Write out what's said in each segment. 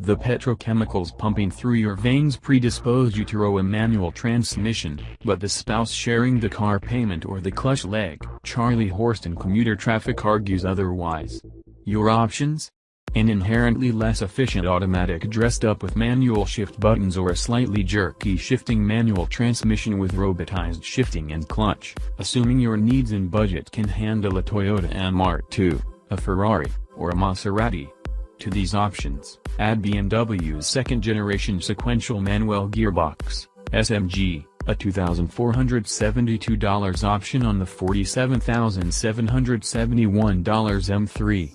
The petrochemicals pumping through your veins predispose you to a manual transmission, but the spouse sharing the car payment or the clutch leg. Charley-horsed and commuter traffic argues otherwise. Your options? An inherently less efficient automatic dressed up with manual shift buttons, or a slightly jerky shifting manual transmission with robotized shifting and clutch, assuming your needs and budget can handle a Toyota MR2, a Ferrari, or a Maserati. To these options, add BMW's second-generation sequential manual gearbox, SMG, a $2,472 option on the $47,771 M3.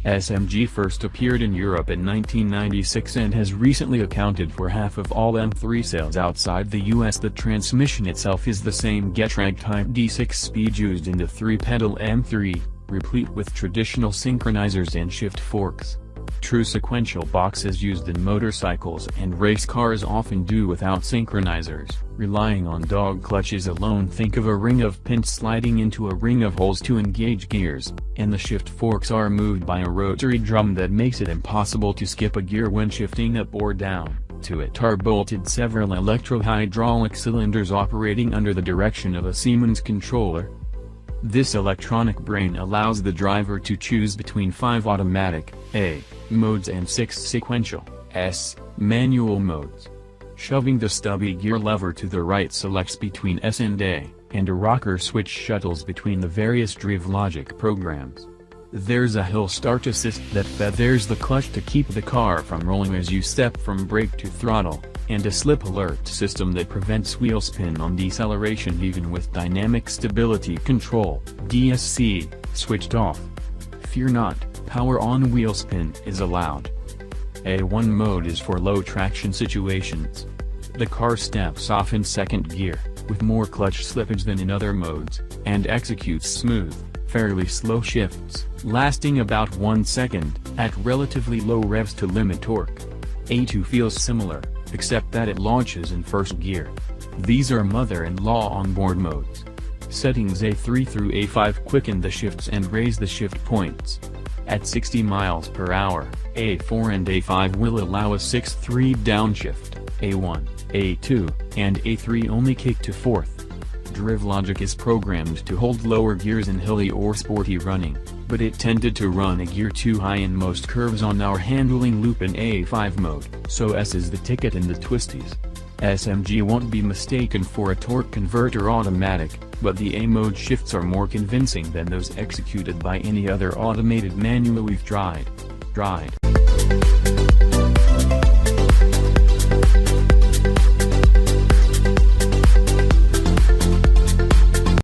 SMG first appeared in Europe in 1996 and has recently accounted for half of all M3 sales outside the US. The transmission itself is the same Getrag-type D6-speed used in the 3-pedal M3, replete with traditional synchronizers and shift forks. True sequential boxes used in motorcycles and race cars often do without synchronizers, relying on dog clutches alone. Think of a ring of pins sliding into a ring of holes to engage gears, and the shift forks are moved by a rotary drum that makes it impossible to skip a gear when shifting up or down. To it are bolted several electro-hydraulic cylinders operating under the direction of a Siemens controller. This electronic brain allows the driver to choose between 5 automatic A modes and 6 sequential S manual modes. Shoving the stubby gear lever to the right selects between S and A, and a rocker switch shuttles between the various drive logic programs. There's a hill start assist that feathers the clutch to keep the car from rolling as you step from brake to throttle, and a slip alert system that prevents wheel spin on deceleration even with dynamic stability control (DSC) switched off. Fear not, power on wheel spin is allowed. A1 mode is for low traction situations. The car steps off in second gear, with more clutch slippage than in other modes, and executes smooth, fairly slow shifts, lasting about 1 second, at relatively low revs to limit torque. A2 feels similar, except that it launches in first gear. These are mother-in-law onboard modes. Settings A3 through A5 quicken the shifts and raise the shift points. At 60 miles per hour, A4 and A5 will allow a 6-3 downshift, A1, A2, and A3 only kick to 4th. Drive logic is programmed to hold lower gears in hilly or sporty running, but it tended to run a gear too high in most curves on our handling loop in A5 mode, so S is the ticket in the twisties. SMG won't be mistaken for a torque converter automatic, but the A mode shifts are more convincing than those executed by any other automated manual we've tried.